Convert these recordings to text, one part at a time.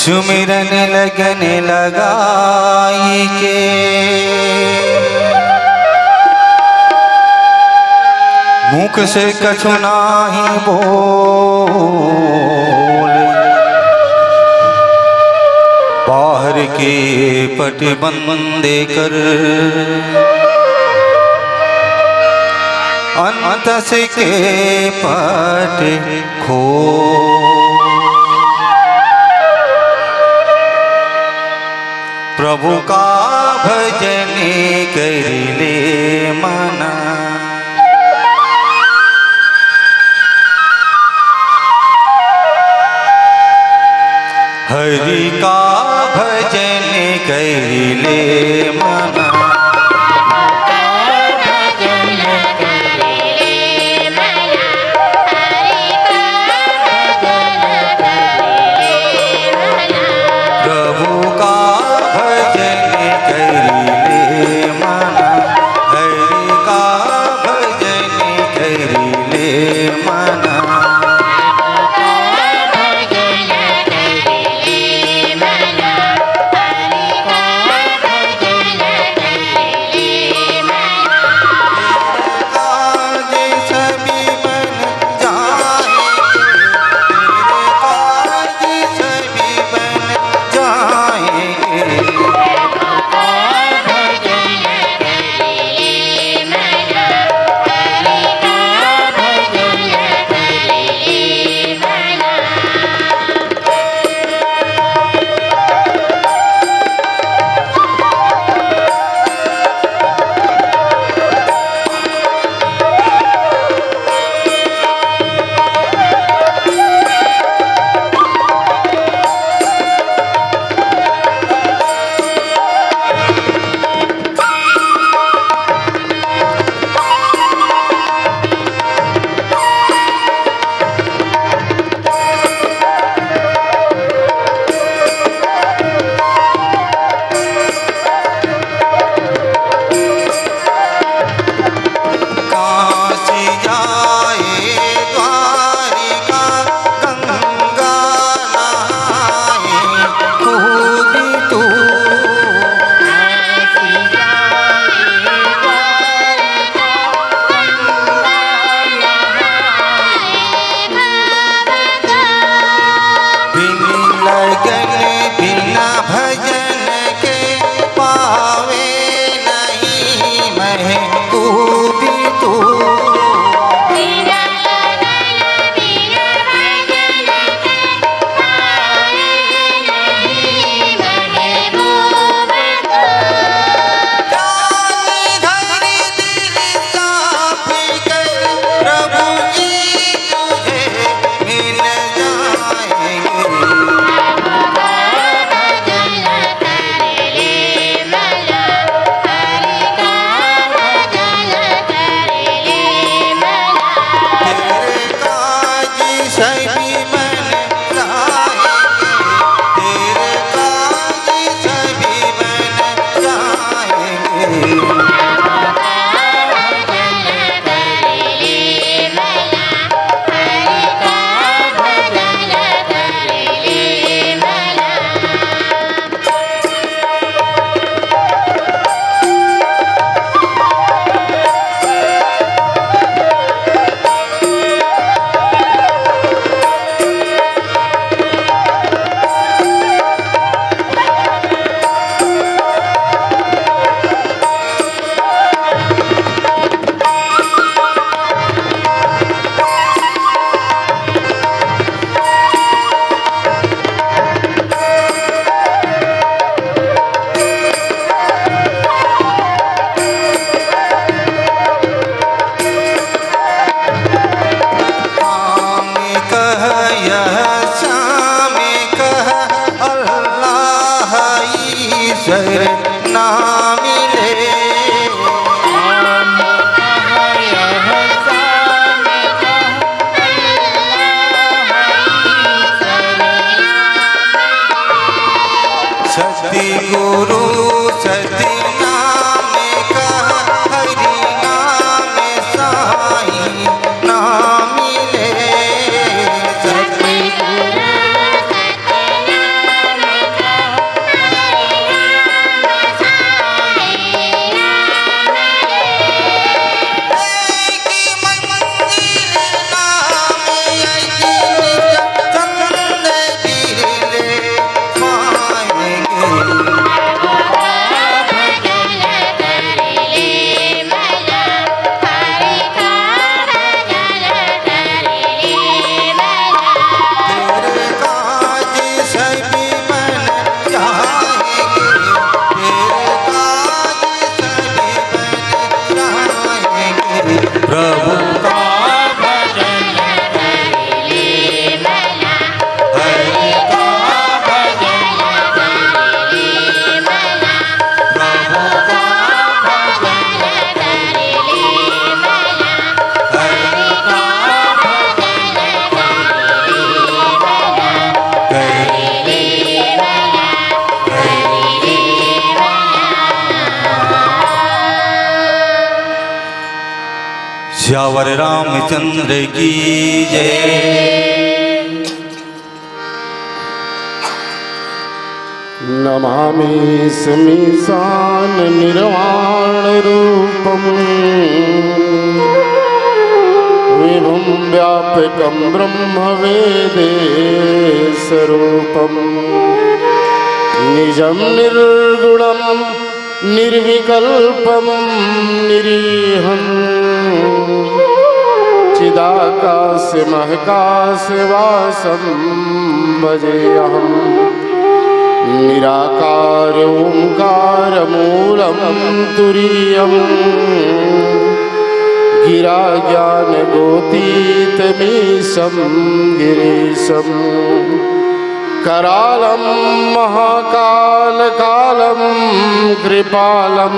सुमिरन लगन लगाई के मुख से कछु नाही बोले, बाहर के पट बंदे कर अंतस के पट खो। प्रभु का भजन कर ले मना, हरि का भजन कर ले मना। श्यावर रामचंद्र की जय। नमामि समीशान निर्वाण रूपम विभुं व्यापकं ब्रह्म वेदे स्वरूपम निजं निर्गुणं निर्विकल्पं निरीहं चिदाकाशमहाकाशवासं भजेऽहम् निराकार ओंकार मूलम तुरीयम गिरा ज्ञान गोतीतमीशं गिरीशं करालं महाकाल कालं कृपालं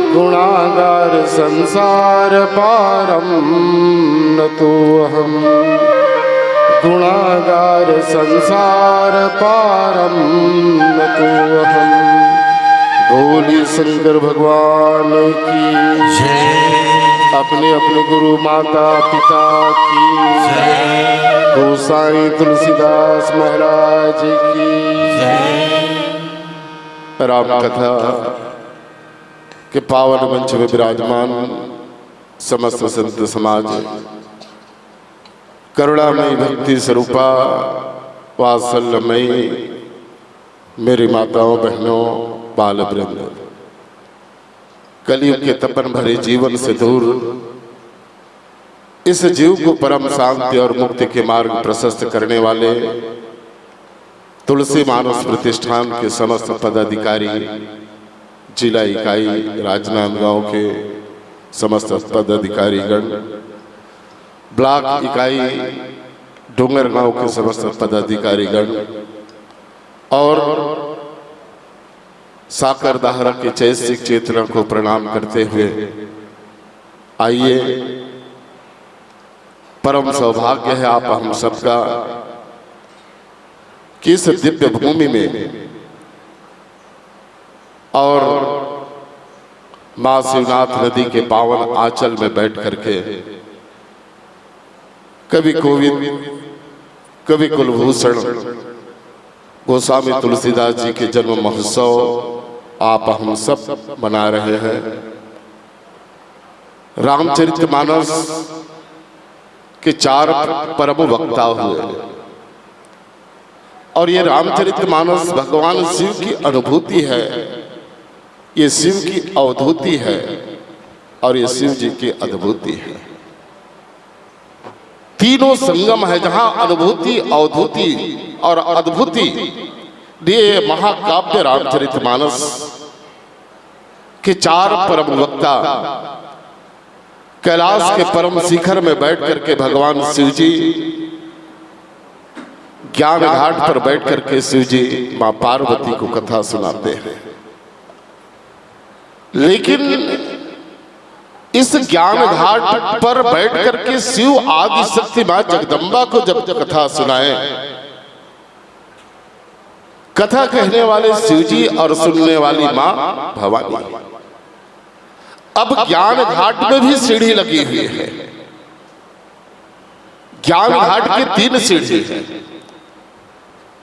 गुणागार संसार पारं नतोऽहम् गुणागार संसार पारम नतोऽहम्। बोलिए शंकर भगवान की जय। अपने अपने गुरु माता पिता की जय। गोसाई तुलसीदास महाराज की जय। राम कथा के पावन मंच में विराजमान समस्त संत समाज, करुणामयी भक्ति स्वरूपा वात्सल्यमयी मेरी माताओं बहनों बाल वृंद, कलयुग के तपन भरे जीवन से दूर इस जीव को परम शांति और मुक्ति के मार्ग प्रशस्त करने वाले तुलसी मानस प्रतिष्ठान के समस्त पदाधिकारी, जिला इकाई राजनांदगांव के समस्त पदाधिकारीगण, ब्लॉक इकाई डोंगरगांव के समस्त पदाधिकारीगण और साकर दाहरा के चैसिक चेतना को प्रणाम करते हुए आइए, परम सौभाग्य है आप हम सबका कि इस दिव्य भूमि में और मां शिवनाथ नदी के पावन आंचल में बैठ करके कवि कोविद, कवि कुलभूषण गोस्वामी तुलसीदास जी के जन्म महोत्सव आप हम सब मना रहे हैं। रामचरितमानस के 4 परम वक्ता हुए और ये रामचरितमानस भगवान शिव की अनुभूति है, ये शिव की अवधूति है और ये शिव जी की अद्भुति है। तीनों संगम है जहां अनुभूति अवधूति और अद्भुति। ये महाकाव्य रामचरितमानस के 4 परम वक्ता कैलाश के परम शिखर में बैठ करके भगवान शिव जी ज्ञान घाट पर बैठ करके शिव जी मां पार्वती को कथा सुनाते हैं। लेकिन इस ज्ञान घाट पर बैठ करके शिव आदि शक्ति मां जगदम्बा को जब कथा सुनाए, कथा कहने वाले शिव जी और सुनने वाली मां भवानी। अब ज्ञान घाट में भी सीढ़ी लगी हुई है। ज्ञान घाट की 3 सीढ़ी है।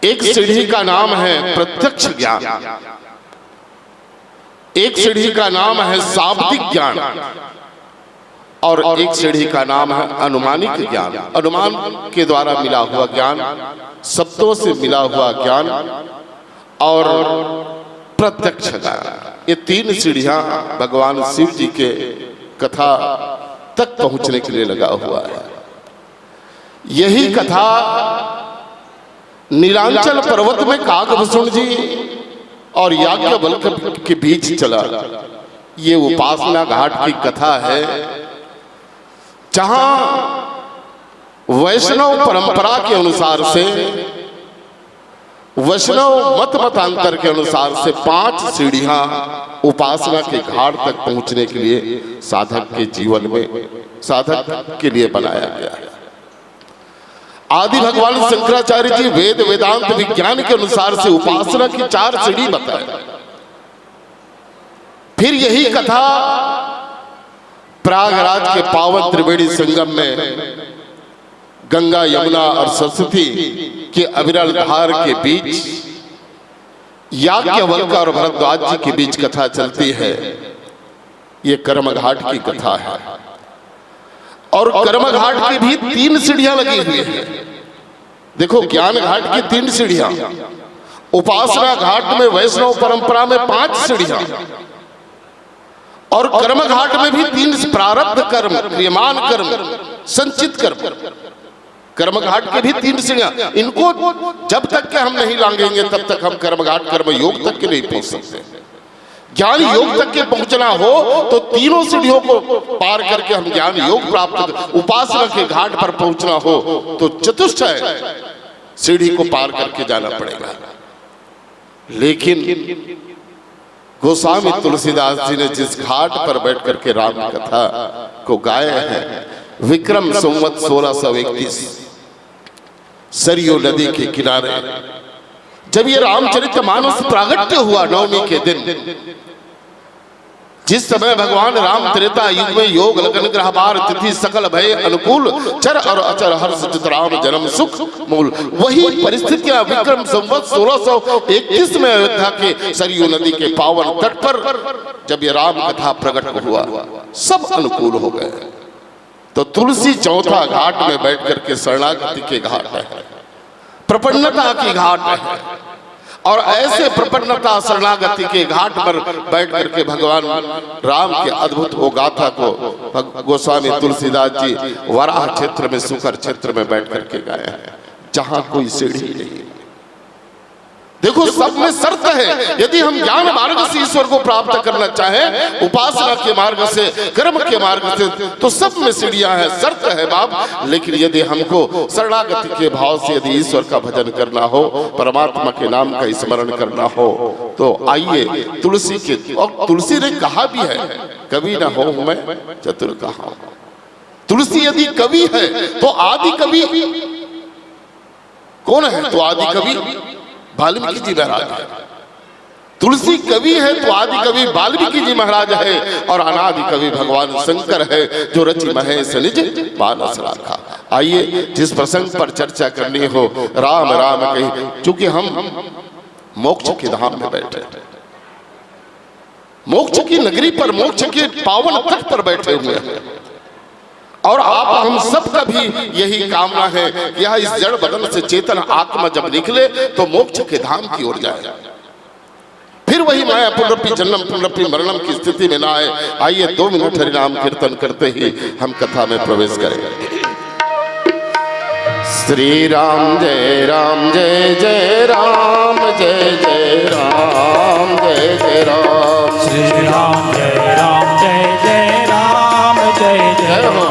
एक सीढ़ी का नाम है प्रत्यक्ष ज्ञान, एक सीढ़ी का नाम है शाब्दिक ज्ञान और एक सीढ़ी का नाम है अनुमानिक ज्ञान। अनुमान के द्वारा मिला हुआ ज्ञान, शब्दों से मिला हुआ ज्ञान और प्रत्यक्ष ज्ञान। ये 3 सीढ़ियां भगवान शिव जी के कथा तक पहुंचने के लिए लगा हुआ है। यही कथा नीलांचल पर्वत में काकभूषण जी और याज्ञवल्क्य के बीच चला। ये उपासना घाट की कथा है जहां वैष्णव परंपरा के अनुसार से, वैष्णव मतांतर के अनुसार से 5 सीढ़ियां उपासना के घाट तक पहुंचने के लिए साधक के जीवन में, साधक के लिए बनाया गया है। आदि भगवान शंकराचार्य जी वेद वेदांत विज्ञान के अनुसार से उपासना की 4 सीढ़ी बताए। फिर यही कथा प्रयागराज के पावन त्रिवेणी संगम में गंगा, यमुना और सरस्वती के अविरल धार के बीच याज्ञवल्क्य और भरद्वाज जी के बीच कथा चलती है। ये कर्मघाट की कथा है और कर्मघाट की भी 3 सीढ़ियां लगी हुई है। देखो, ज्ञान घाट की 3 सीढ़ियां, उपासना घाट में वैष्णव परंपरा में 5 सीढ़ियां और कर्म घाट में भी 3 प्रारब्ध कर्म, क्रियमान कर्म, संचित कर्म। कर्म घाट के भी 3 सीढ़ियां, इनको जब तक के हम नहीं लांघेंगे तब तक हम कर्म घाट कर्म योग तक के नहीं पहुंच सकते। ज्ञान योग तक के पहुंचना हो तो 3 सीढ़ियों को पार करके हम ज्ञान योग प्राप्त, उपासना के घाट पर पहुंचना हो तो चतुष्टय सीढ़ी को पार करके जाना पड़ेगा। लेकिन गोस्वामी तुलसीदास जी ने जिस घाट पर बैठ करके राम कथा को गाया है, विक्रम संवत 1631 सरयू नदी के किनारे जब ये रामचरितमानस प्रागट्य हुआ नवमी के दिन, जिस समय भगवान राम त्रेता युग में योग लगन ग्रह बार तिथि सकल भय अनुकूल चर और अचर हर्ष चित राम जन्म सुख मूल, वही परिस्थितियां विक्रम संवत 1631 में अयोध्या के सरयू नदी के पावन तट पर जब ये राम कथा प्रकट हुआ, सब अनुकूल हो गए। तो तुलसी चौथा घाट में बैठ करके शरणागति के घाट है, प्रपन्नता की घाट है और ऐसे प्रपन्नता शरणागति के घाट पर बैठ करके भगवान राम के अद्भुत वो गाथा को गोस्वामी तुलसीदास जी वराह क्षेत्र में, सुकर क्षेत्र में बैठ करके गाया है, जहां कोई सीढ़ी नहीं। देखो, सब में शर्त है। यदि हम ज्ञान मार्ग से ईश्वर को प्राप्त करना चाहें, उपासना के मार्ग से, कर्म के मार्ग से, तो सब में सीढ़ियां हैं, शर्त है बाप। लेकिन यदि हमको शरणागति के भाव से यदि ईश्वर का भजन करना हो, परमात्मा के नाम का स्मरण करना हो, तो आइए तुलसी के, और तुलसी ने कहा भी है, कवि न हो मैं चतुर कहा। तुलसी यदि कवि है तो आदि कवि कौन है? तो आदि कवि वाल्मीकि जी महाराज है। तुलसी कवि है तो आदि कवि वाल्मीकि जी महाराज है और अनादि कवि भगवान शंकर है, जो रचि महेश निज मानस राखा। आइए जिस प्रसंग पर चर्चा करनी हो, राम राम कही, चूंकि हम मोक्ष के धाम में बैठे, मोक्ष की नगरी पर, मोक्ष के पावन तट पर बैठे हुए हैं और आप हम सब का भी यही कामना है कि यह इस जड़ बदन से चेतन आत्मा जब निकले तो मोक्ष के धाम की ओर जाए, फिर वही माया पुनरपि जन्म पुनरपि मरणम की स्थिति में ना आए। आइए 2 मिनट हरि नाम कीर्तन करते ही हम कथा में प्रवेश करेंगे। श्री राम जय राम जय जय राम जय जय राम जय जय राम, श्री राम जय राम जय जय राम जय जय राम।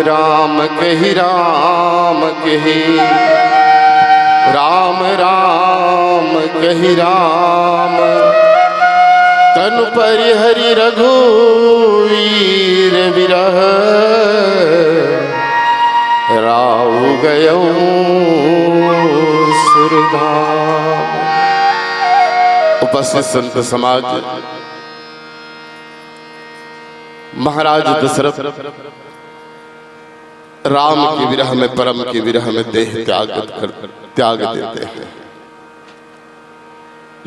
राम कही राम कही, राम राम कही राम, तनु परिहरि रघुवीर विरह, राउ गयो सुरधाम। उपस्थित संत समाज, महाराज दशरथ राम के विरह में, परम के विरह में देह त्याग देते हैं।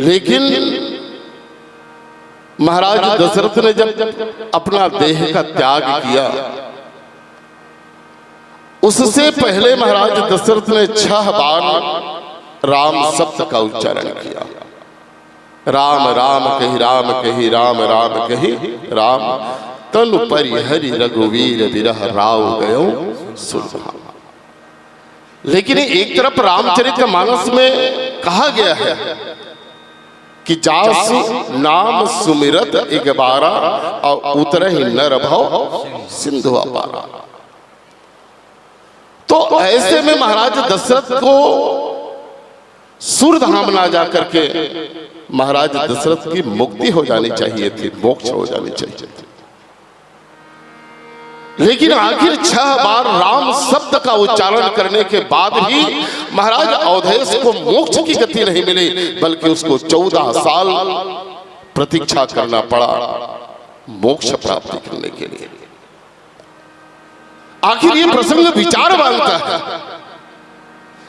लेकिन महाराज दशरथ ने जब अपना देह का त्याग किया, उससे पहले महाराज दशरथ ने 6 बार राम शब्द का उच्चारण किया। राम राम कही राम कही राम राम कही राम, तनु परिहरि रघुवीर विरह राव गयो सुरधाम। लेकिन एक तरफ रामचरितमानस में कहा गया है कि जासु नाम सुमिरत एक बारा और उतर ही नर भव सिंधु अपारा। तो ऐसे में महाराज दशरथ को सुरधाम ना जाकर के महाराज दशरथ की मुक्ति हो जानी चाहिए थी, मोक्ष हो जानी चाहिए थी। लेकिन आखिर 6 बार राम शब्द का उच्चारण करने के बाद भी महाराज अवधेश को मोक्ष की गति नहीं मिली, बल्कि उसको 14 साल प्रतीक्षा करना पड़ा मोक्ष प्राप्ति करने के लिए। आखिर ये प्रसंग विचार मांगता है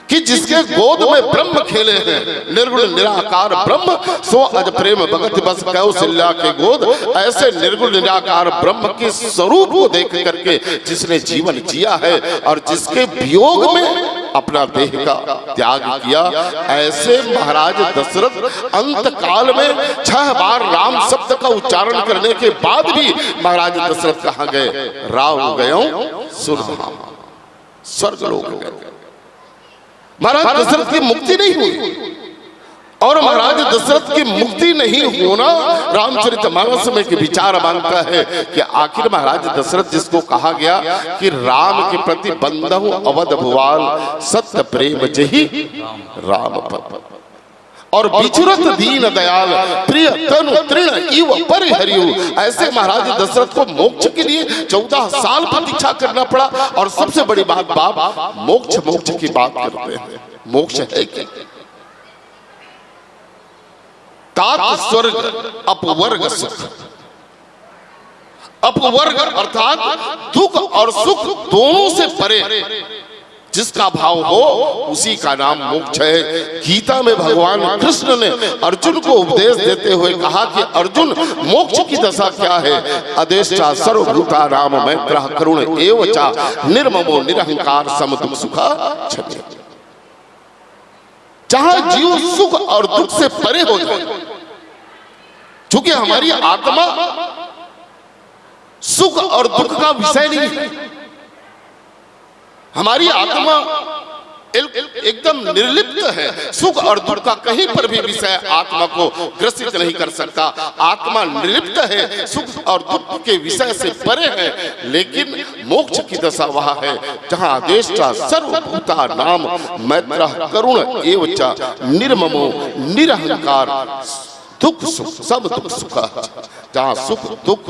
कि जिसके गोद में ब्रह्म खेले हैं, निर्गुण निराकार ब्रह्म, सो अज प्रेम भगत बस कौशल्या के गोद। ऐसे निर्गुण निराकार ब्रह्म के स्वरूप को देख करके जिसने जीवन जिया है और जिसके वियोग में अपना देह का त्याग किया, ऐसे महाराज दशरथ अंत काल में 6 बार राम शब्द का उच्चारण करने के बाद भी महाराज दशरथ कहाँ गए? राव गयो सुरधाम, स्वर्गलोक गए। महाराज दशरथ की मुक्ति नहीं हुई। और महाराज दशरथ की मुक्ति नहीं होना रामचरितमानस में के विचार मांगता है कि आखिर महाराज दशरथ जिसको कहा गया कि राम के प्रति बंधु अवध भुवाल सत्य प्रेम जही राम पद, और बिचुरत दीन दयाल प्रिय तनु तृण इव परिहरियु। ऐसे महाराज दशरथ को मोक्ष के लिए 14 साल प्रतीक्षा करना पड़ा। और सबसे बड़ी बात, बाप मोक्ष की बात करते हैं। मोक्ष है क्या? तात स्वर्ग अपवर्ग सुख। अपवर्ग अर्थात दुख और सुख दोनों से परे जिसका भाव हो उसी का नाम मोक्ष है। गीता में भगवान कृष्ण ने अर्जुन को उपदेश देते हुए कहा कि अर्जुन, मोक्ष की दशा क्या है? अदेष्टा सर्वभूता नाम मैत्रः करुण एव च निर्ममो निरहंकार समदुख सुखा क्षमे। जहां जीव सुख और दुख से परे हो जाए, क्योंकि हमारी आत्मा सुख और दुख का विषय नहीं है। हमारी आत्मा एकदम निर्लिप्त है। सुख और दुख का कहीं पर भी विषय आत्मा को ग्रसित नहीं कर सकता। आत्मा निर्लिप्त है, सुख और दुख के विषय से परे है। लेकिन मोक्ष की दशा वह है जहां आदेष्टा सर्वभूता नाम मैत्रः करुण एव च निर्ममो निरहंकार दुख सुख सब दुख सुख। जहां सुख दुख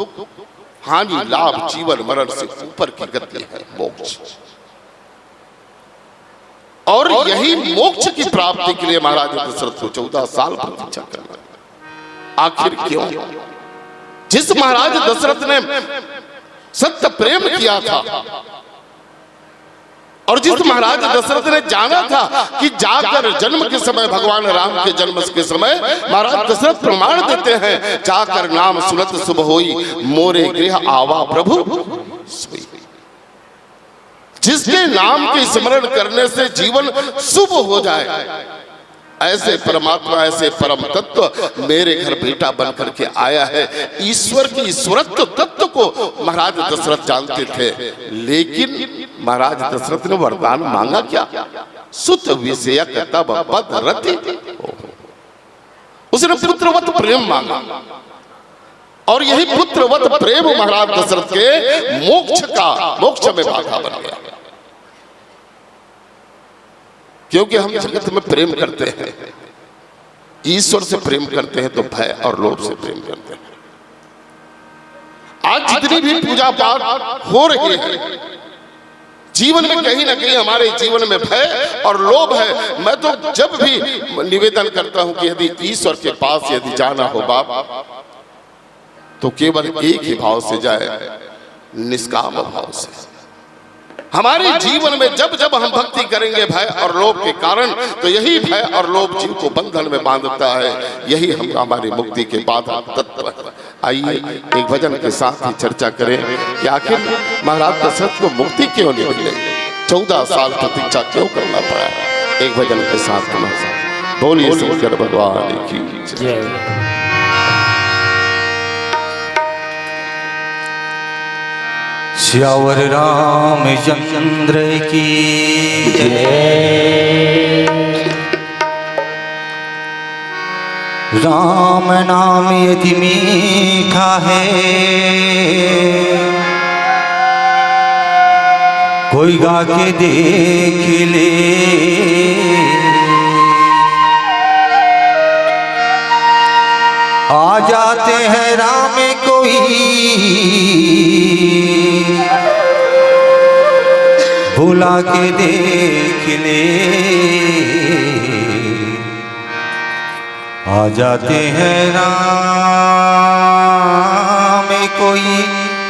हानि लाभ जीवन मरण से ऊपर की गति है मोक्ष। और यही मोक्ष की प्राप्ति के लिए महाराज दशरथ को 14 साल प्रतीक्षा करना। आखिर क्यों? जिस महाराज दशरथ ने सत्य प्रेम किया था और जिस महाराज दशरथ ने जाना था कि जाकर जन्म के समय, भगवान राम के जन्म के समय महाराज दशरथ प्रमाण देते हैं, जाकर नाम सुनत शुभ होई मोरे गृह आवा प्रभु सोई। जिसके नाम के स्मरण करने से जीवन शुभ हो जाए, ऐसे परमात्मा, ऐसे परम तत्व मेरे घर बेटा बनकर के आया है। ईश्वर की ईश्वरत्व तत्व को महाराज दशरथ जानते थे। लेकिन महाराज दशरथ ने वरदान मांगा क्या? सुत विषयक तब पद रति। उसने पुत्रवत प्रेम मांगा और यही पुत्रवत प्रेम महाराज दशरथ के मोक्ष में बाधा बन गया। क्योंकि हम जगत में प्रेम करते हैं, ईश्वर से प्रेम करते हैं तो भय और लोभ से प्रेम करते हैं। आज जितनी भी पूजा पाठ हो रही है, जीवन में कहीं ना कहीं हमारे जीवन में भय और लोभ है। मैं तो जब भी निवेदन करता हूं कि यदि ईश्वर के पास यदि जाना हो बाप, तो केवल एक ही भाव से जाए, निष्काम भाव से। हमारे जीवन में जब जब हम भक्ति करेंगे भय और लोभ के कारण, तो यही भय और लोभ जीव को बंधन में बांधता है। यही हमारी मुक्ति के बाधा तत्व है। आइए एक भजन के साथ ही चर्चा करें कि आखिर महाराज दशरथ को मुक्ति क्यों नहीं मिली, 14 साल प्रतीक्षा क्यों करना पड़ा। एक भजन के साथ बोलिए शंकर भगवान की जय। श्यावर रामचंद्र की जय। राम नाम यदि मीठा है, कोई गा के देख ले। आ जाते हैं राम कोई, बुला के देख ले। आ जाते हैं राम कोई,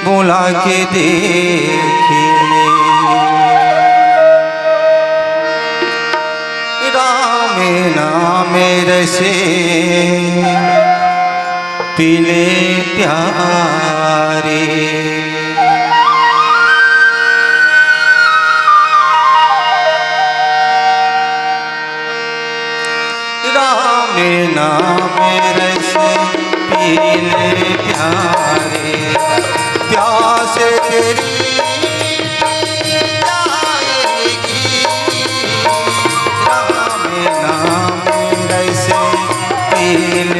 बुला के देख ले। राम नाम रसे पीले प्यारे, राम नाम रस पीले प्यारे। प्यास तेरी आएगी, राम नाम रस पीले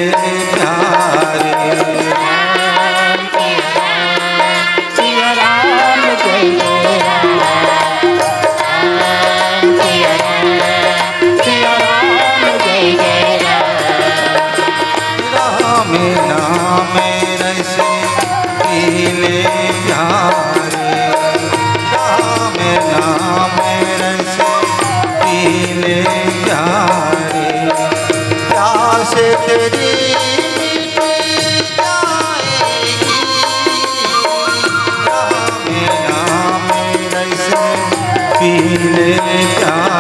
प्यारे।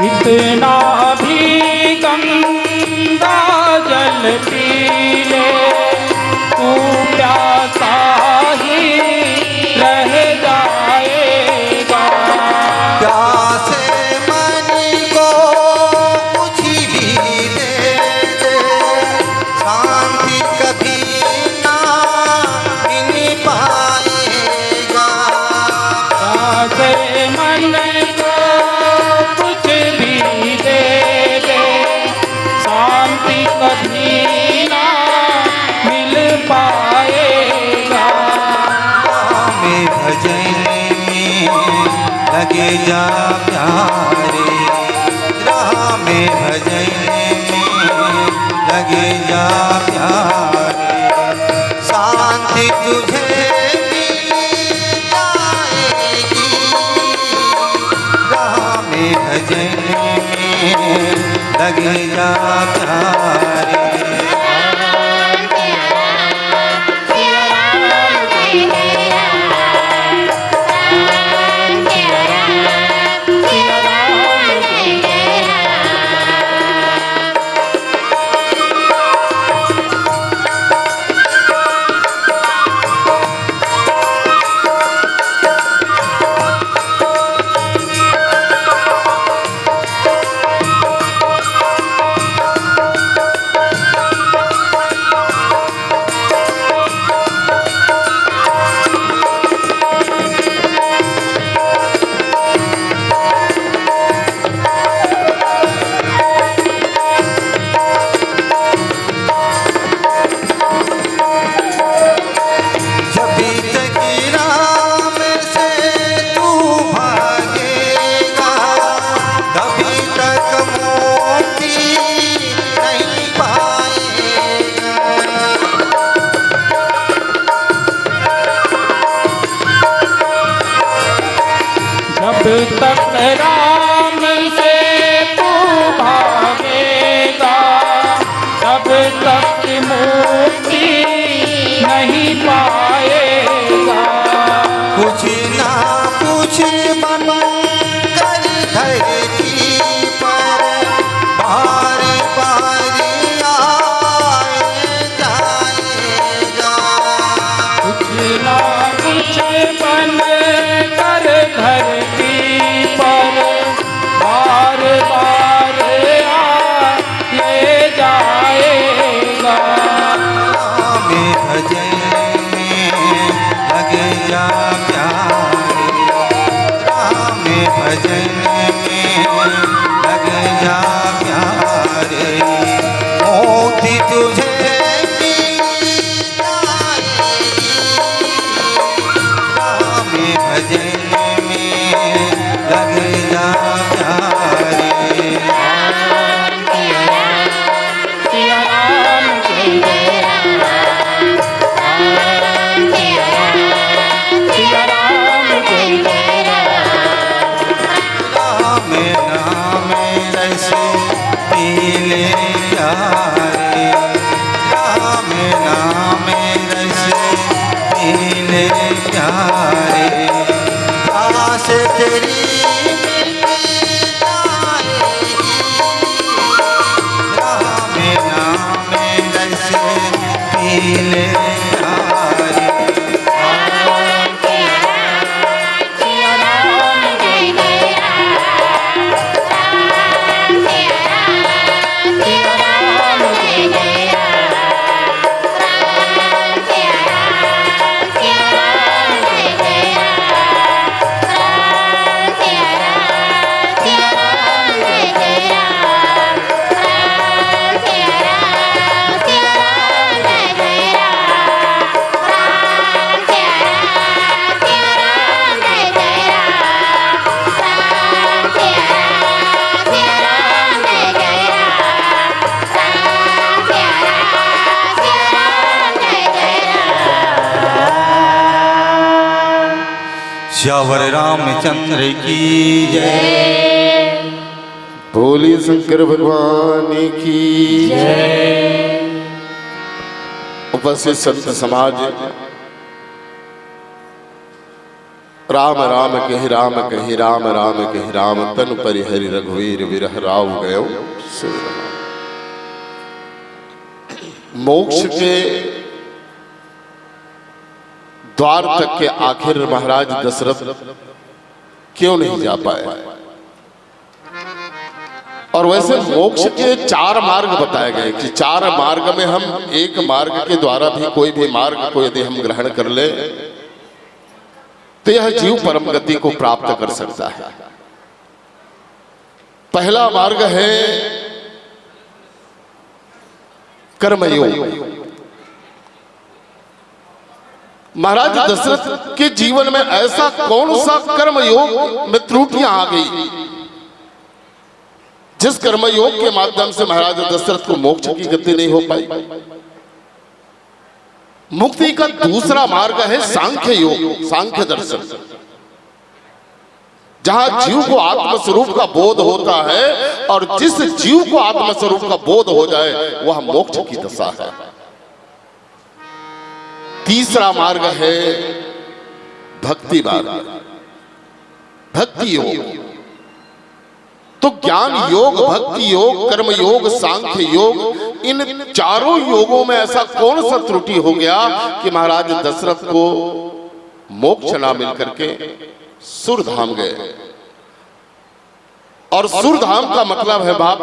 इतना भी गंगा जल पी ले, तू प्यासा ही रह जाएगा। प्यासे मन को कुछ भी दे दे, शांति कभी ना मिल पाएगा। प्यासे मन को कुछ भी दे दे, शांति कभी ना मिल पाएगा। राम भजन में लगे जा प्यारे, राम भजन में लगे जा प्यारे। शांति तुझे मिल जाएगी, राम भजन में लगे जा प्यारे। जब तक राम से तू भागेगा तब तक मुक्ति नहीं पाएगा। कुछ ना कुछ बन कर धरती पर बारी बारी आए जाएगा। कुछ ना कुछ बन कर धरती पर बार बार आए जाएगा। राम भजन में लगे जा प्यारे, राम भजन में लगे जा प्यारे, मोती तुझे मिल जाएगी। राम भजन में लगे जा प्यारे। सिया राम जय जय राम, सिया राम जय जय राम नाम रस पीले प्यारे, राम नाम रस पीले प्यारे, आस तेरी मिट जाएगी। राम नाम रस पीले प्यारे। सिया राम जय जय सिया राम जय जय श्यावर रामचंद्र की जय। बोली शंकर भगवान की उपस्थित संत समाज, राम राम कहि राम कहि राम राम कहि राम, तन परिहरि रघुवीर विरह राव गयो। मोक्ष के द्वार तक के आखिर महाराज दशरथ क्यों नहीं जा पाए? और वैसे मोक्ष के 4 मार्ग बताए गए कि 4 मार्ग में हम एक मार्ग के द्वारा भी कोई भी मार्ग को यदि हम ग्रहण कर ले तो यह जीव परम गति को प्राप्त कर सकता है। पहला मार्ग है कर्मयोग। महाराज दशरथ के जीवन में ऐसा कौन सा कर्म योग में त्रुटियां आ गई जिस कर्म योग के माध्यम से महाराज दशरथ को मोक्ष की गति नहीं हो पाई? मुक्ति का दूसरा मार्ग है सांख्य योग, सांख्य दर्शन, जहां जीव को आत्मस्वरूप का बोध होता है और जिस जीव को आत्मस्वरूप का बोध हो जाए वह मोक्ष की दशा है। तीसरा मार्ग है भक्ति मार्ग, भक्ति योग। तो ज्ञान योग, भक्ति योग, कर्म योग, सांख्य योग, इन चारों योगों में ऐसा कौन सा त्रुटि हो गया कि महाराज दशरथ को मोक्ष ना मिल करके सुरधाम गए? और सुरधाम का मतलब है बाप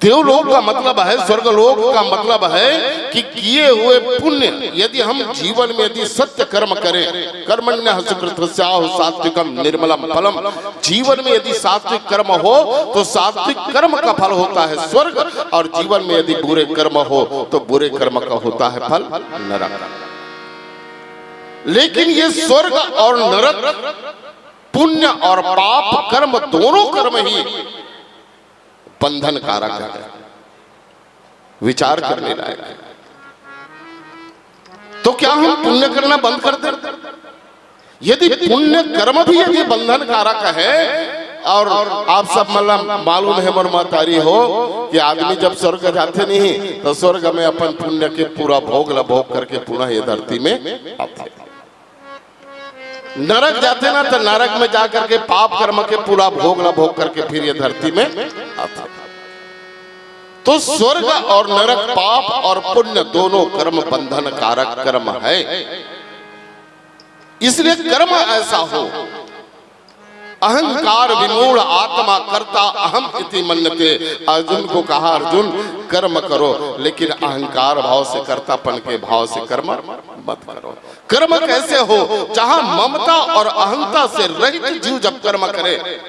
देवलोक का मतलब है, स्वर्गलोक का मतलब है कि किए हुए पुण्य यदि हम जीवन में यदि सत्य कर्म करें, कर्मण्यः सुकृतस्याः सात्विकम निर्मलम फलम, जीवन में यदि सात्विक कर्म हो तो सात्विक कर्म का फल होता है स्वर्ग, और जीवन में यदि बुरे कर्म हो तो बुरे कर्म का होता है फल नरक। लेकिन ये स्वर्ग और नरक, पुण्य और पाप कर्म, दोनों कर्म ही बंधन कारक है, विचार करने लायक है। तो क्या हम पुण्य करना बंद कर दें? यदि पुण्य कर्म भी यदि बंधन कारक है, और आप सब मतलब मालूम है मरमातारी हो कि आदमी जब स्वर्ग जाते नहीं तो स्वर्ग में अपन पुण्य के पूरा भोग भोग करके पुनः ये धरती में आते। नरक जाते ना तो नरक में जाकर के पाप कर्म के पूरा भोग करके फिर ये धरती में आते। तो स्वर्ग और नरक, पाप और पुण्य दोनों कर्म बंधन कारक कर्म है। इसलिए कर्म ऐसा हो, अहंकार विमूढ़ आत्मा करता अहम इति मन्यते। अर्जुन को कहा, अर्जुन कर्म करो लेकिन अहंकार भाव से, कर्तापन के भाव से कर्म मत करो। कर्म कैसे हो? जहां ममता और अहंता से रहित जीव जब कर्म करे,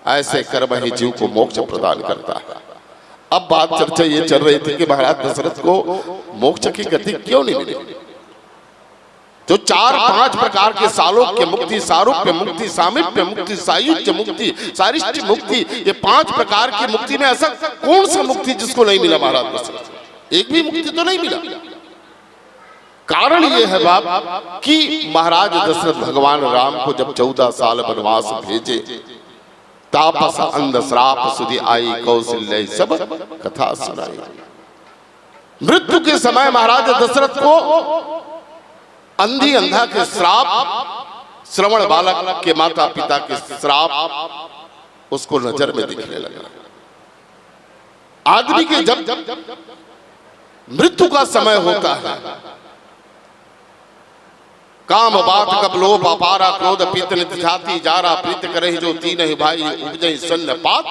ऐसे कर्म ही जीव को मोक्ष प्रदान करता है। अब बात चर्चा ये चल रही थी कि महाराज दशरथ को मोक्ष की गति क्यों नहीं मिली। जो 4-5 प्रकार के सालोक्य मुक्ति, सारूप्य मुक्ति, सामीप्य मुक्ति, सायुज्य मुक्ति, सारिष्ट मुक्ति, ये 5 प्रकार की मुक्ति में ऐसा कौन सा मुक्ति जिसको नहीं मिला महाराज दशरथ? एक भी मुक्ति तो नहीं मिला। कारण ये है बाप कि महाराज दशरथ भगवान राम को जब 14 साल वनवास भेजे, तापस अंध श्राप सुधि आई कौशल्य सब कथा सुनाई। मृत्यु के समय महाराज दशरथ को अंधी अंधा के श्राप, श्रवण बालक के माता पिता के श्राप उसको नजर में दिखने लगा। आदमी के जब मृत्यु का समय होता है, काम बात कब लोभ अपारा क्रोध पीत नित छाती जारा प्रीत करे जो तीन ही भाई उपजई सन्नपात,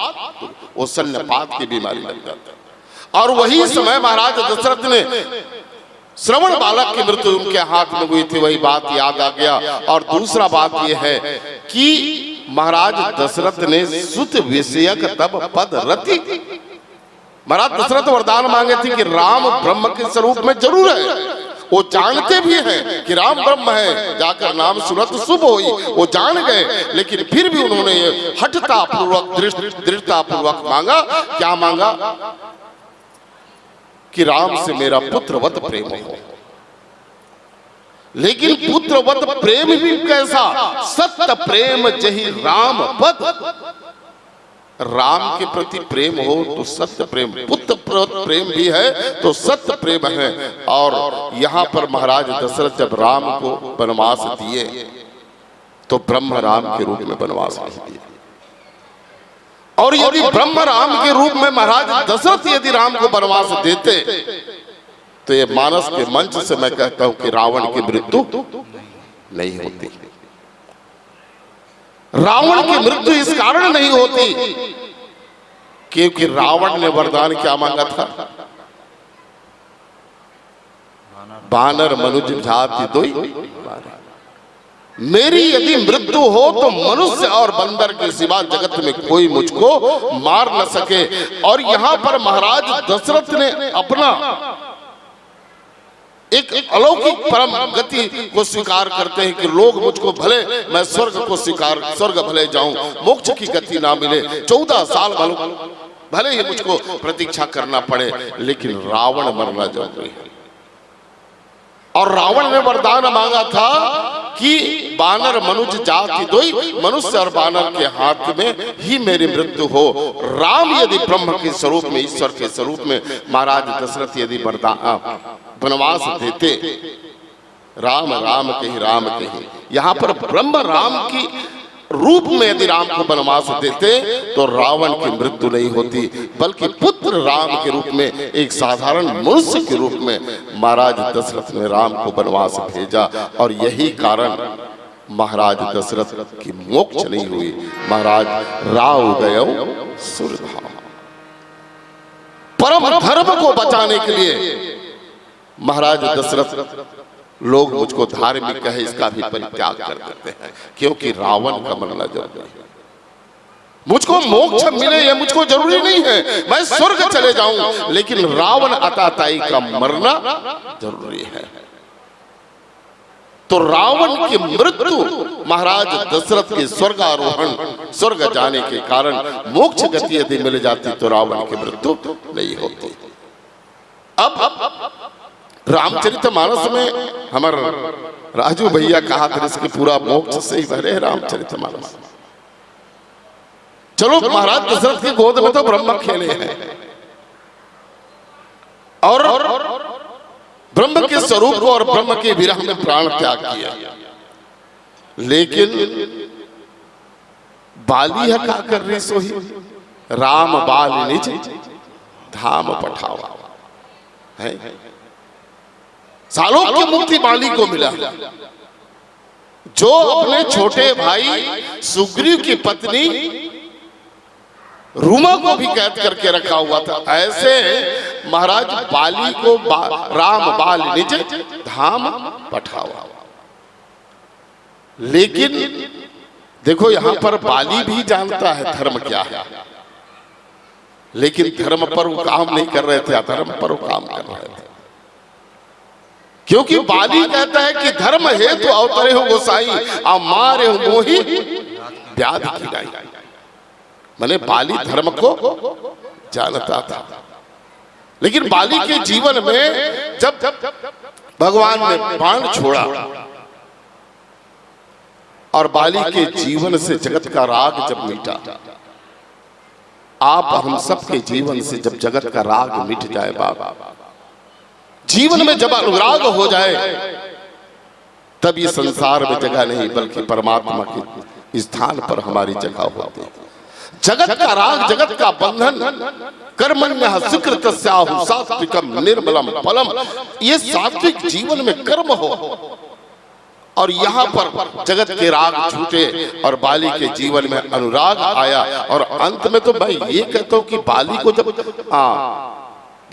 वो सन्नपात की बीमारी लग जाता है। और वही समय महाराज दशरथ ने श्रवण बालक की मृत्यु उनके हाथ में हुई थी, वही बात याद आ गया। और दूसरा बात यह है कि महाराज दशरथ ने सुत विषयक तब पद रति, महाराज दशरथ वरदान मांगे थे कि राम ब्रह्म के स्वरूप में जरूर है। वो जानते भी हैं कि राम ब्रह्म है, जाकर नाम सुनत शुभ होई, वो जान गए। लेकिन फिर भी उन्होंने हठता पूर्वक, दृढ़ता पूर्वक मांगा। क्या मांगा? कि राम से मेरा पुत्रवत प्रेम हो। लेकिन पुत्रवत प्रेम भी कैसा? सत्य प्रेम जही राम पद। राम के प्रति प्रेम हो तो सत्य प्रेम, पुत्र प्रेम भी है तो सत्य प्रेम है। और यहां पर महाराज दशरथ जब राम को वनवास दिए तो ब्रह्म राम के रूप में वनवास दिए। और यदि ब्रह्म राम के रूप में महाराज दशरथ यदि राम को वनवास देते तो ये मानस के मंच से मैं कहता हूं कि रावण की मृत्यु नहीं होती। रावण की मृत्यु इस कारण नहीं होती क्योंकि रावण ने वरदान क्या मांगा था? बानर मनुज जाति दोई, मेरी यदि मृत्यु हो तो मनुष्य और बंदर के सिवा जगत में कोई मुझको मार न सके। और यहां पर महाराज दशरथ ने अपना एक अलौकिक परम गति को स्वीकार करते हैं कि लोग मुझको भले, मैं स्वर्ग को स्वीकार, स्वर्ग भले जाऊं, मोक्ष की गति ना मिले, 14 साल भले ही मुझको प्रतीक्षा करना पड़े, लेकिन रावण मरना जरूरी है। और रावण ने वरदान मांगा था कि बानर मनुज जाति दोई, मनुष्य और बानर के हाथ में ही मेरी मृत्यु हो। राम यदि ब्रह्म के स्वरूप में, ईश्वर के स्वरूप में महाराज दशरथ यदि वनवास देते, राम राम कही राम कही, यहाँ पर ब्रह्म राम की रूप में यदि राम को वनवास देते तो रावण की मृत्यु नहीं होती, बल्कि पुत्र राम के रूप में, एक साधारण मनुष्य के रूप में महाराज दशरथ ने राम को वनवास भेजा। और यही कारण महाराज दशरथ की मोक्ष नहीं हुई। महाराज राव गयो सुरधाम, परम धर्म को बचाने के लिए महाराज दशरथ, लोग मुझको धार्मिक है इसका भी परित्याग कर देते हैं क्योंकि रावण का मरना जरूरी है। मुझको मोक्ष मिले ये मुझको जरूरी नहीं है, मैं स्वर्ग चले जाऊं, लेकिन रावण अताताई का मरना जरूरी है। तो रावण की मृत्यु महाराज दशरथ के स्वर्गारोहण, स्वर्ग जाने के कारण मोक्ष गति यदि मिल जाती तो रावण की मृत्यु नहीं होती। अब रामचरितमानस में हमार राजू भैया कहा था इसके पूरा मोक्ष से ही भरे रामचरितमानस। चलो महाराज दशरथ की गोद में तो ब्रह्म खेले हैं और ब्रह्म के स्वरूप को और ब्रह्म के विरह में प्राण त्याग किया, लेकिन बाली है का कर रही सोही राम बाल निज धाम पठावा है। सालों की मुक्ति बाली को मिला, जो अपने छोटे भाई सुग्रीव की पत्नी रूमा को भी कैद करके रखा हुआ था। ऐसे महाराज बाली को राम बाल निज धाम पठावा। लेकिन देखो यहां पर बाली भी जानता है धर्म क्या है, लेकिन धर्म पर वो काम नहीं कर रहे थे, अधर्म पर वो काम कर रहे थे। क्योंकि बाली कहता है कि धर्म है तो अवतरे हो गोसाई, आ मारे हो मोही व्याध खिलाई। मैंने बाली धर्म को जानता था, लेकिन बाली के जीवन में जब भगवान ने बाण छोड़ा और बाली के जीवन से जगत का राग जब मिटा, आप हम सबके जीवन से जब जगत का राग मिट जाए बाबा, जीवन में जब अनुराग हो जाए, तब ये संसार में जगह नहीं बल्कि परमात्मा के स्थान पर हमारी जगह होती है। जगत का राग, जगत का बंधन, कर्मण्यः सुकृतस्याहु सात्विकम निर्मलम फलम, ये सात्विक जीवन में कर्म हो और यहाँ पर जगत के राग छूटे और बाली के जीवन में अनुराग आया। और अंत में तो भाई ये कहता हूं कि बाली को जब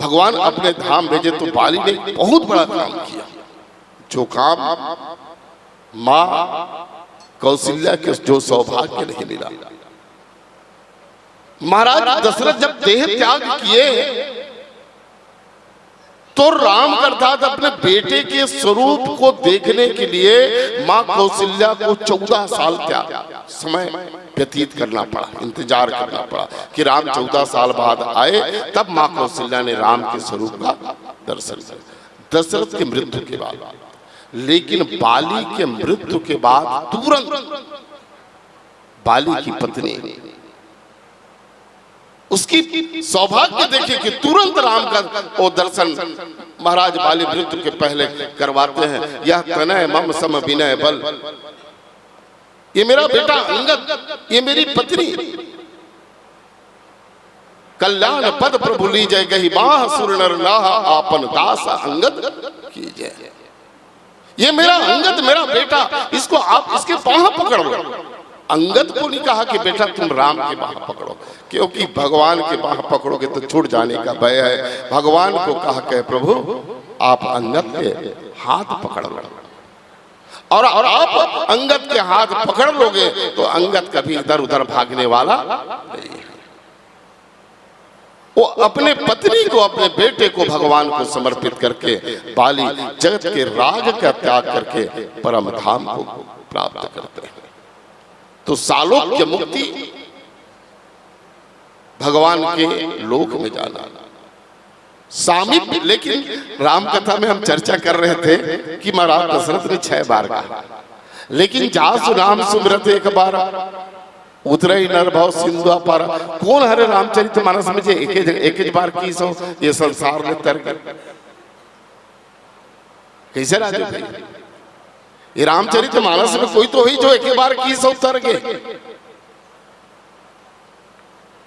भगवान अपने धाम भेजे तो बाली ने बहुत बड़ा काम किया, जो काम मां कौशल्या के जो सौभाग्य नहीं मिला। महाराज दशरथ जब देह त्याग किए तो राम करता था अपने बेटे के स्वरूप को देखने के लिए मां कौशल्या को 14 साल त्याग समय व्यतीत करना पड़ा, इंतजार करना पड़ा कि राम 14 साल बाद आए। तब मां कौशल्या ने राम के स्वरूप का दर्शन किया दशरथ की मृत्यु के बाद। लेकिन बाली के मृत्यु के बाद तुरंत बाली की पत्नी उसकी सौभाग्य देखे कि तुरंत राम का वो दर्शन महाराज बाली मृत्यु के पहले करवाते हैं। यह तनय मम सम विनय बल, ये मेरा बेटा अंगद, ये मेरी पत्नी कल्याण पद प्रभु ली जय गही बाह सुर नर नाह आपन दास अंगद की जय। ये मेरा अंगद, मेरा बेटा, इसको आप इसके बाह पकड़ लो। अंगद को नहीं कहा कि बेटा तुम राम के बाह पकड़ो, क्योंकि भगवान के बाह पकड़ोगे तो छूट जाने का भय है। भगवान को कहा कि प्रभु आप अंगद के हाथ पकड़ लो, और आप अंगद के हाथ पकड़ लोगे तो अंगद कभी इधर उधर भागने वाला नहीं है। वो अपने पत्नी को, अपने बेटे को भगवान को समर्पित करके बाली जगत के राग का त्याग करके परम धाम को प्राप्त करते हैं। तो सालोक्य मुक्ति भगवान के लोक में जाना, सामीप्य। लेकिन राम कथा में हम चर्चा कर रहे थे कि महाराज दशरथ ने 6 बार कहा, लेकिन जासु नाम सुमिरत एक बार उतरई नर भव सिंधु पार। कौन हरे रामचरितमानस में जे एक बार की सो ये संसार ने तर कर कैसे राजू भाई, ये रामचरितमानस में कोई तो ही जो एक बार की सो तर गए।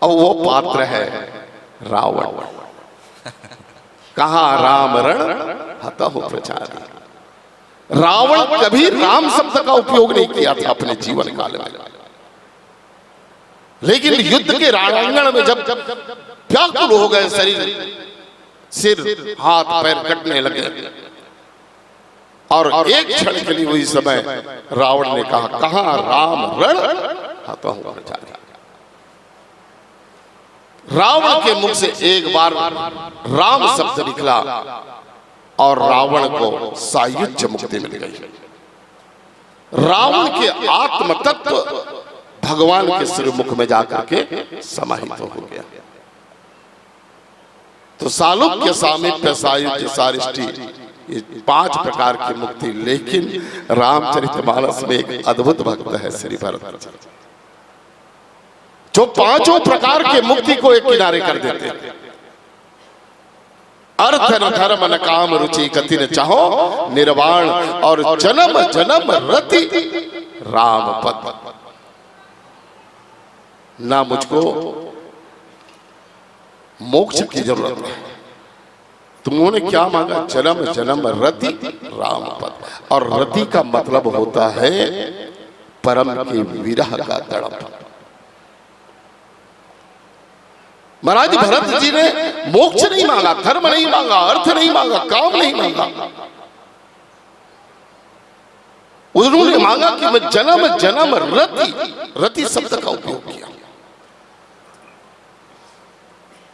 और वो पात्र है रावण। कहा राम रण हतहु प्रचारी। रावण कभी राम शब्द का उपयोग नहीं किया था अपने जीवन काल में, लेकिन युद्ध के रणांगण में जब व्याकुल हो गए, शरीर सिर हाथ पैर कटने लगे और एक क्षण के लिए वही समय रावण ने कहा कहां राम रण हतहु प्रचारी। रावण के मुख से एक बार राम शब्द निकला और रावण को सायुज्य मुक्ति मिल गई। रावण के आत्म तत्व भगवान के श्रीमुख में जाकर के समाहित हो गया। तो सालोक्य सामीप्य सायुज्य सारिष्टि ये 5 प्रकार की मुक्ति। लेकिन रामचरितमानस में एक अद्भुत भक्त है श्री भरत जी, जो 5 प्रकार के मुक्ति को एक किनारे कर देते हैं। अर्थ न धर्म न काम रुचि गति न चाहो, निर्वाण और जन्म जन्म रति राम पद। ना मुझको मोक्ष की जरूरत है, तुमने क्या मांगा? जन्म जन्म रति राम पद। और रति का मतलब होता है परम के विरह का तड़प। महाराज भरत जी ने मोक्ष नहीं मांगा, धर्म नहीं मांगा, अर्थ नहीं मांगा, काम नहीं मांगा। उन्होंने मांगा कि मैं जन्म जन्म रति, रति शब्द का उपयोग किया।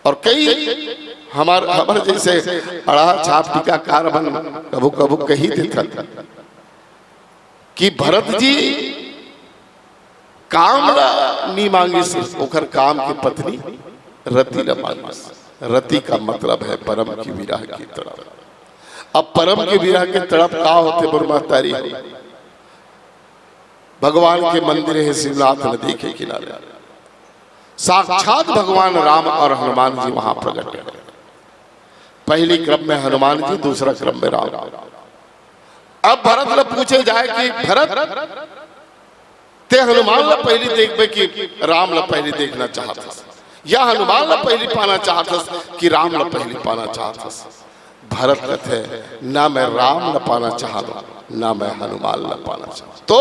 और कई हमारे जैसे अड़ा छाप टीकाकार बन कभू कभू कही देता कि भरत जी काम नहीं मांगी, सिर्फ ओकर काम की पत्नी रति न मांगी। रति का मतलब है परम की विरह की तड़प। अब परम के विरह की तड़प का होते बुरमातारी भगवान के मंदिर है शिवनाथ नदी के किनारे, साक्षात भगवान राम और हनुमान जी वहां प्रकट है। पहली क्रम में हनुमान जी, दूसरा क्रम में राम। अब भरत ल पूछे जाए कि भरत ते हनुमान ल पहली देखबे कि राम ल पहली देखना चाहता, या हनुमान ल पहली पाना चाहता कि राम ल पहली पाना चाहता? भरत कहते ना मैं राम ल पाना चाहता, ना मैं हनुमान ल पाना चाहता। तो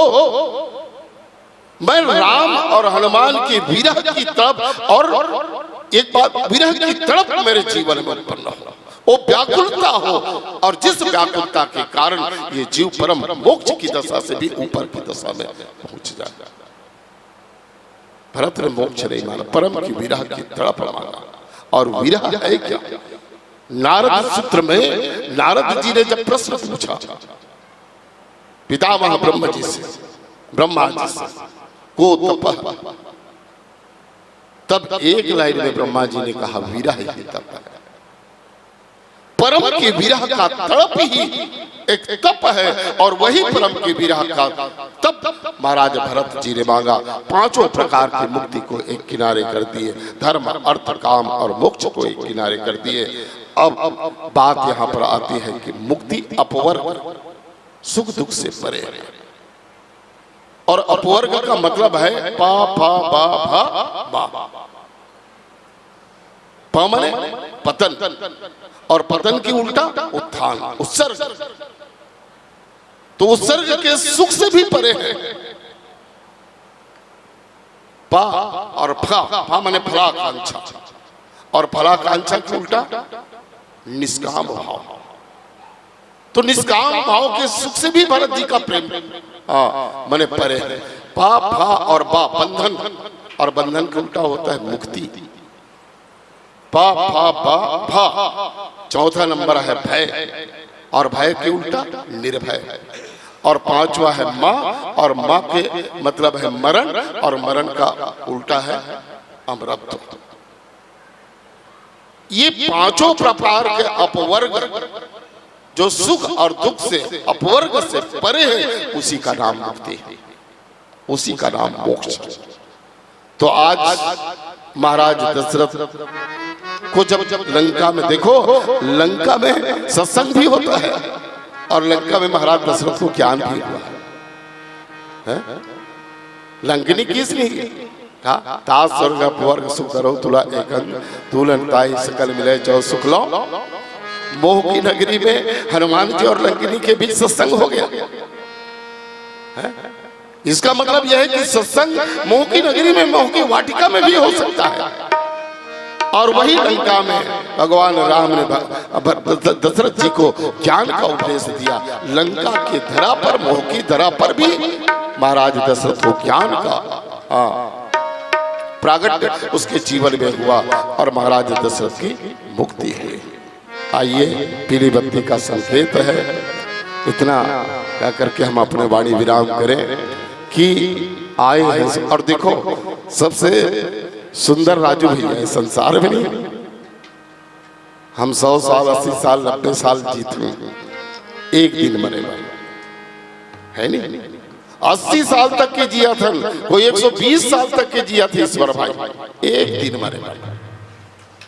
मैं राम और हनुमान की विरह की तड़प, और एक बात, विरह की तड़प मेरे जीवन में उत्पन्न हो, वो व्याकुलता हो, और जिस व्याकुलता के कारण ये जीव परम मोक्ष की दशा से भी ऊपर की दशा में पहुंच जाए। भरत ने मोक्ष नहीं मांगा, परम की विरह की तड़प मांगा। और विरह है क्या? नारद सूत्र में नारद जी ने जब प्रश्न पूछा पितामह ब्रह्मा जी से, को तपः, तब एक लाइन में ब्रह्मा जी ने कहा विरह ही तप है। परम की विरह का तड़प ही एक तप है, और वही परम की विरह का तप महाराज भरत जी ने मांगा। 5 प्रकार की मुक्ति को एक किनारे कर दिए, धर्म अर्थ काम और मोक्ष को एक किनारे कर दिए। अब बात यहाँ पर आती है कि मुक्ति अपवर्ग, सुख दुख से परे है। और अपवर्ग का मतलब है पा फा बा भा बा। पा माने पतन, और पतन की उल्टा उत्थान, उत्सर्ग। तो उत्सर्ग के सुख से भी परे है। पा और फा, फा माने फलाकांक्षा, और फलाकांक्षा की उल्टा निष्काम भाव। तो निष्काम भाव के सुख से भी भरत जी का प्रेम मने परे है। पा फा और बा बंधन, और बंधन का उल्टा होता है मुक्ति। पा फा बा भा, चौथा नंबर है भय, और भय के उल्टा निर्भय। और 5वां है मां, और मां के मतलब है मरण, और मरण का उल्टा है अमरत्व। ये 5 प्रकार के अपवर्ग जो सुख और दुख से अपवर्ग से परे है, उसी का नाम मुक्ति है, उसी का नाम मोक्ष। तो आज महाराज दशरथ को जब लंका में देखो, लंका में सत्संग भी होता है, और लंका में महाराज दशरथ को ज्ञान भी हुआ है। लंकनी किस नहीं कहा? तास स्वर्ग अपवर्ग सुख करो तुला एकंग, तुलन ताई सकल मिले जो सुख लो। मोह की नगरी में हनुमान जी और लंकिनी के बीच सत्संग हो गया है? इसका मतलब यह है कि सत्संग मोह की नगरी में, मोह की वाटिका में भी हो सकता है। और वही लंका में भगवान राम ने दशरथ जी को ज्ञान का उपदेश दिया। लंका की धरा पर, मोह की धरा पर भी महाराज दशरथ को ज्ञान का प्रागट्य उसके जीवन में हुआ, और महाराज दशरथ की मुक्ति हुई। आइए, पीली बत्ती का संकेत है, इतना कह करके हम अपने वाणी विराम करें कि आए हैं। और देखो, सबसे सुंदर राजू भैया है संसार में नहीं। हम 100 साल 80 साल 90 साल जीते, एक दिन मरेगा, है नहीं? 80 साल तक के जिया था, कोई 120 साल तक के जिया थे ईश्वर भाई, एक दिन मरेगा,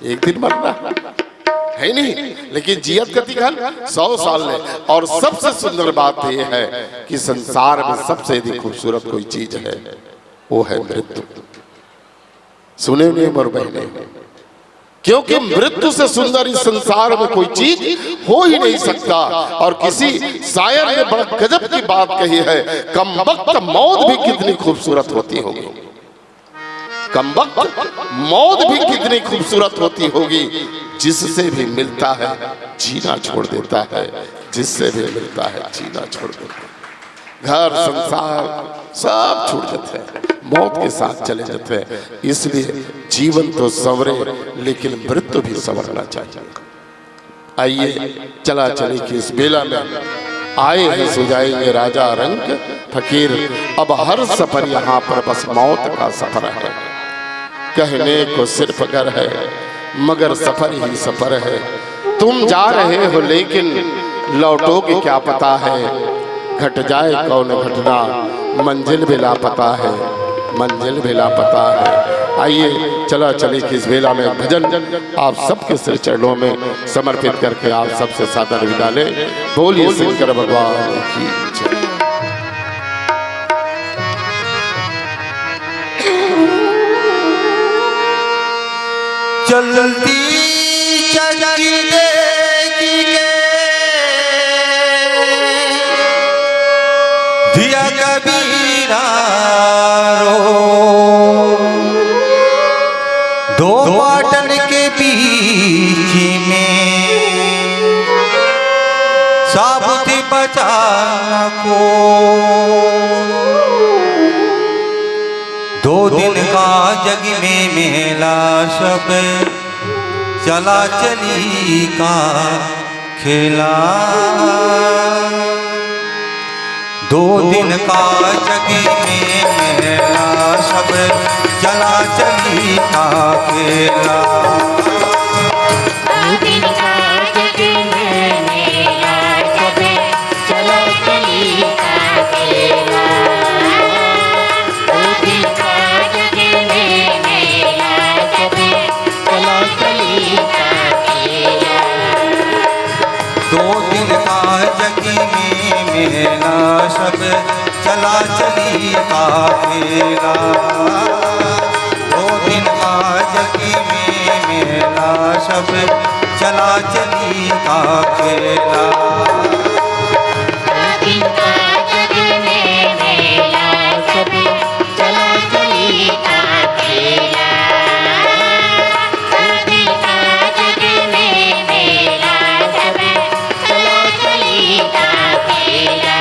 एक दिन मरना है नहीं। लेकिन जियत कति घन 100 साल ले। और सबसे सुंदर बात यह है कि संसार में सबसे अधिक खूबसूरत कोई चीज है, वो है मृत्यु। सुने हुए मोर बहने, क्योंकि मृत्यु से सुंदर इस संसार में कोई चीज हो ही नहीं सकता। और किसी शायर ने बड़ा गजब की बात कही है, कमबख्त मौत भी कितनी खूबसूरत होती होगी, कमबख्त मौत भी कितनी खूबसूरत होती होगी, जिससे भी मिलता है जीना छोड़ देता है, जिससे भी मिलता है जीना छोड़ देता है। घर संसार सब छूट जाते हैं, मौत के साथ चले जाते हैं। इसलिए जीवन तो संवरे, लेकिन मृत्यु भी संवरना चाहिए। आइए चला चले कि इस बेला में आए हैं सुझाएंगे राजा रंग फकीर। अब हर सफर यहाँ पर बस मौत का सफर है, कहने को सिर्फ घर है मगर सफर ही सफर है। तुम जा रहे हो लेकिन लौटोगे क्या पता है, घट जाए कौन घटना मंजिल भी लापता है, मंजिल भी लापता है। आइए चला चले कि इस बेला में भजन आप सबके सिर चरणों में समर्पित करके आप सबसे सादर विदा ले। बोलिए शंकर भगवान की जय। चलती चलती देखी के धिया कबीरा रो, दो पाटन के बीच में साबुत बचाना को, 2 दिन का जग में मेला सब चला चली का खेला, 2 दिन का जग में मेला सब चला चली का खेला, 2 दिन का जग में मेला सब चला चली का खेला, 2 दिन का जग में मेला सब चला चली का खेला, 2 दिन का जग में मेला सब चला चली का खेला, 2 दिन का जग में मेला सब चला चली का खेला, 2 दिन का जग में मेला सब चला चली का खेला, 2 दिन का जग में मेला सब चला चली का खेला।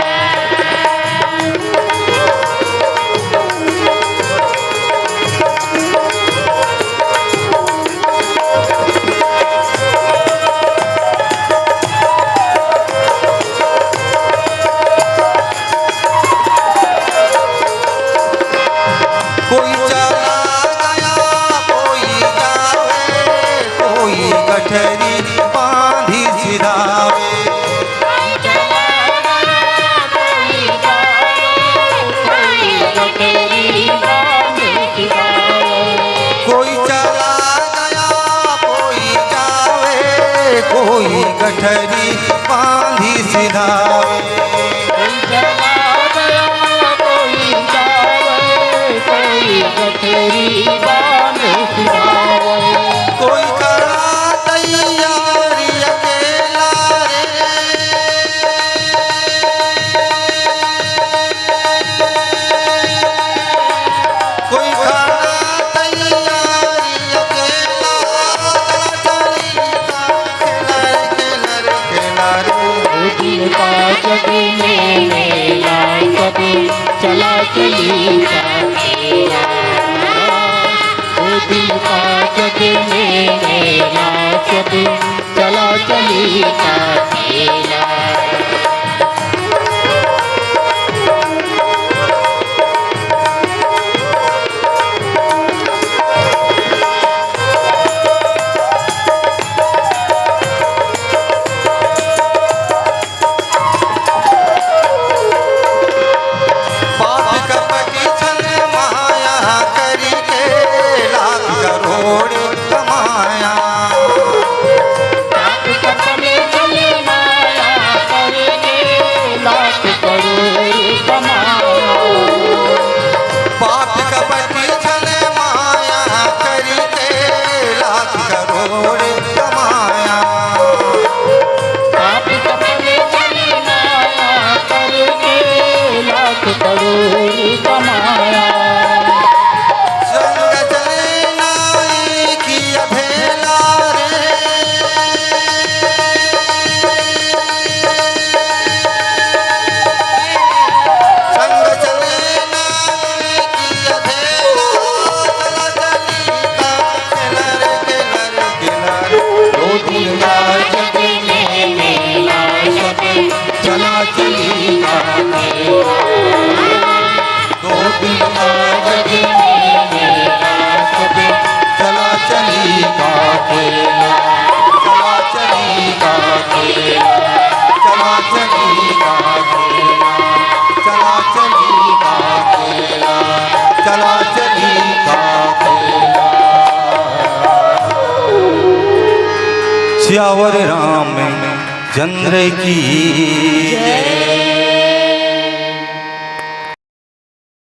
कोई चला गया कोई जावे, कोई गठरी बांधी सिधावे, कोई चला गया कोई जाए, कोई गठरी बांधी सिधावे, कोई चला गया कोई जावे, कोई गठरी बांधी सिधावे, कोई चला गया कोई जाए, कोई गठरी बांधी सिधावे, कोई करा तैयारी अकेला रे, कोई करा तैयारी अकेला, चली का खेला रे खेला रे, 2 दिन का जग में मेला सब चला चली का खेला, 2 दिन का जग में मेला सब चला चली का खेला। घोर कमाया। संग चले नाई की अधेला रे, संग चले नाई की अधेला, चला चली का किलर किलर किलर, दो दिन का जग में मेला सब चला चली का दो दिन का जग में मेला सब चला चली का खेला, चला चली का खेला, चला चली का खेला, चला चली का खेला, चला चली का खेला। सियावर राम चंद्र की जय।